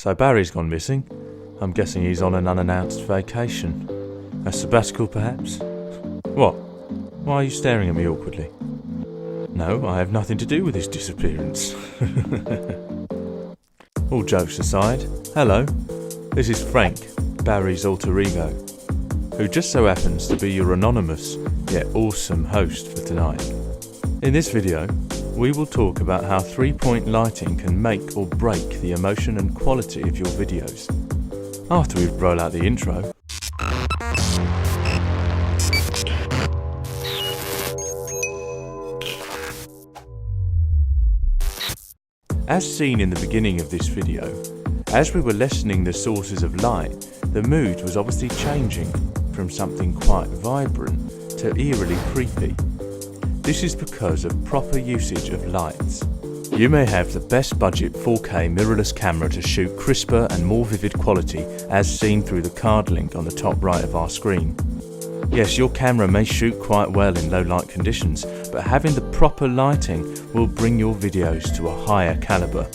So Barry's gone missing. I'm guessing he's on an unannounced vacation. A sabbatical, perhaps? What? Why are you staring at me awkwardly? No, I have nothing to do with his disappearance. All jokes aside, hello. This is Frank, Barry's alter ego, who just so happens to be your anonymous yet awesome host for tonight. In this video, we will talk about how 3-point lighting can make or break the emotion and quality of your videos. After we roll out the intro. As seen in the beginning of this video, as we were lessening the sources of light, the mood was obviously changing from something quite vibrant to eerily creepy. This is because of proper usage of lights. You may have the best budget 4K mirrorless camera to shoot crisper and more vivid quality as seen through the card link on the top right of our screen. Yes, your camera may shoot quite well in low light conditions, but having the proper lighting will bring your videos to a higher caliber.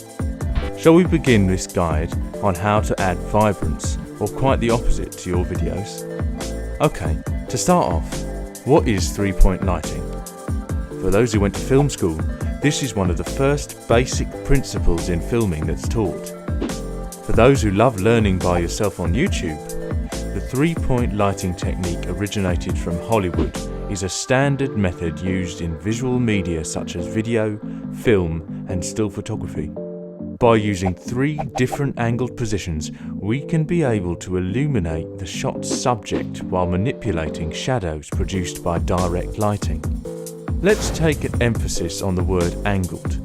Shall we begin this guide on how to add vibrance, or quite the opposite, to your videos? Okay, to start off, what is 3-point lighting? For those who went to film school, this is one of the first basic principles in filming that's taught. For those who love learning by yourself on YouTube, the 3-point lighting technique originated from Hollywood is a standard method used in visual media such as video, film, and still photography. By using 3 different angled positions, we can be able to illuminate the shot's subject while manipulating shadows produced by direct lighting. Let's take an emphasis on the word angled.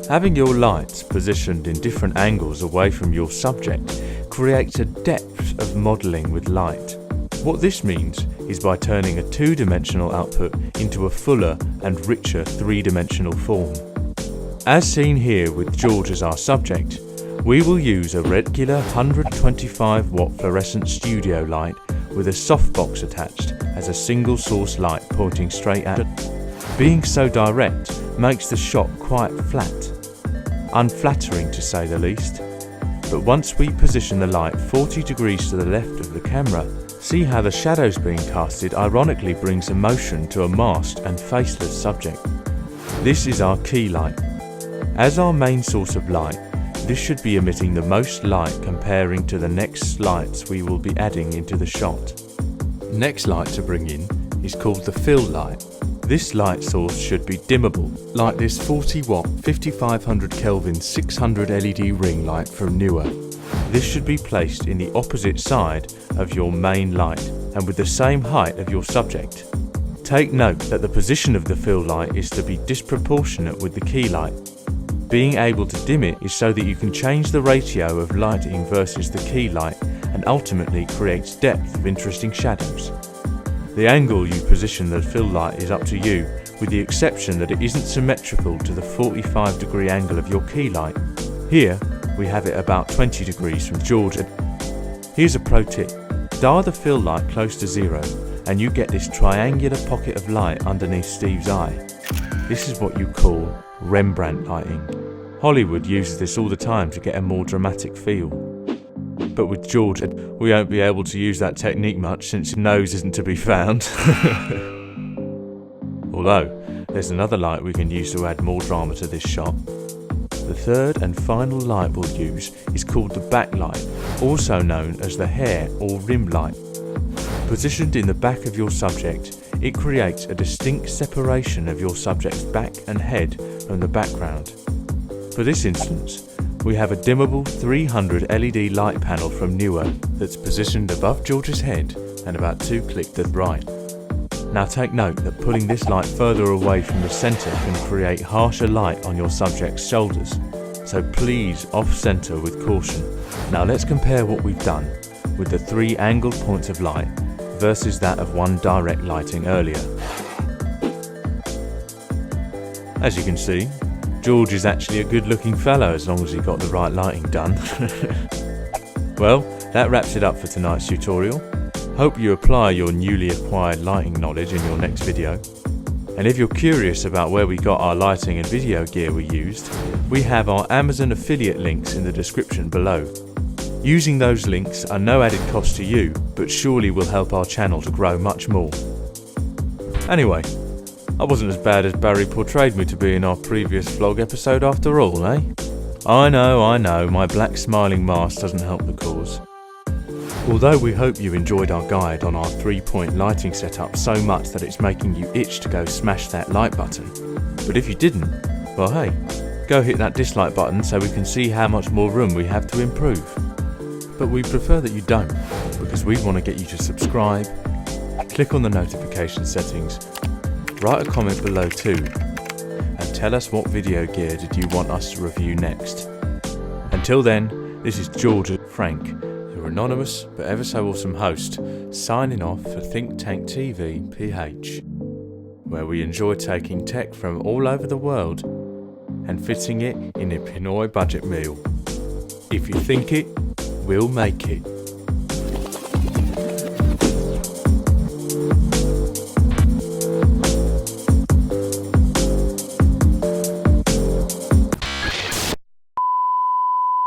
Having your lights positioned in different angles away from your subject creates a depth of modelling with light. What this means is by turning a 2-dimensional output into a fuller and richer 3-dimensional form. As seen here with George as our subject, we will use a regular 125 watt fluorescent studio light with a softbox attached as a single source light pointing straight at it. Being so direct makes the shot quite flat, unflattering to say the least. But once we position the light 40 degrees to the left of the camera, see how the shadows being casted ironically brings emotion to a masked and faceless subject. This is our key light. As our main source of light, this should be emitting the most light comparing to the next lights we will be adding into the shot. Next light to bring in is called the fill light. This light source should be dimmable, like this 40 watt 5500 Kelvin 600 LED ring light from Newer. This should be placed in the opposite side of your main light and with the same height of your subject. Take note that the position of the fill light is to be disproportionate with the key light. Being able to dim it is so that you can change the ratio of lighting versus the key light and ultimately creates depth of interesting shadows. The angle you position the fill light is up to you, with the exception that it isn't symmetrical to the 45-degree angle of your key light. Here, we have it about 20 degrees from George. Here's a pro tip. Dial the fill light close to 0 and you get this triangular pocket of light underneath Steve's eye. This is what you call Rembrandt lighting. Hollywood uses this all the time to get a more dramatic feel. But with George, we won't be able to use that technique much since his nose isn't to be found. Although, there's another light we can use to add more drama to this shot. The third and final light we'll use is called the backlight, also known as the hair or rim light. Positioned in the back of your subject, it creates a distinct separation of your subject's back and head from the background. For this instance, we have a dimmable 300 LED light panel from Newer that's positioned above George's head and about 2 clicks to the right. Now take note that pulling this light further away from the centre can create harsher light on your subject's shoulders, so please off-centre with caution. Now let's compare what we've done with the 3 angled points of light versus that of 1 direct lighting earlier. As you can see, George is actually a good-looking fellow as long as he got the right lighting done. Well, that wraps it up for tonight's tutorial. Hope you apply your newly acquired lighting knowledge in your next video. And if you're curious about where we got our lighting and video gear we used, we have our Amazon affiliate links in the description below. Using those links are no added cost to you, but surely will help our channel to grow much more. Anyway, I wasn't as bad as Barry portrayed me to be in our previous vlog episode after all, eh? I know, my black smiling mask doesn't help the cause. Although we hope you enjoyed our guide on our 3-point lighting setup so much that it's making you itch to go smash that like button. But if you didn't, well hey, go hit that dislike button so we can see how much more room we have to improve. But we prefer that you don't, because we want to get you to subscribe, click on the notification settings, write a comment below too, and tell us what video gear did you want us to review next. Until then, this is George and Frank, your anonymous but ever so awesome host, signing off for Think Tank TV PH, where we enjoy taking tech from all over the world and fitting it in a Pinoy budget meal. If you think it, we'll make it.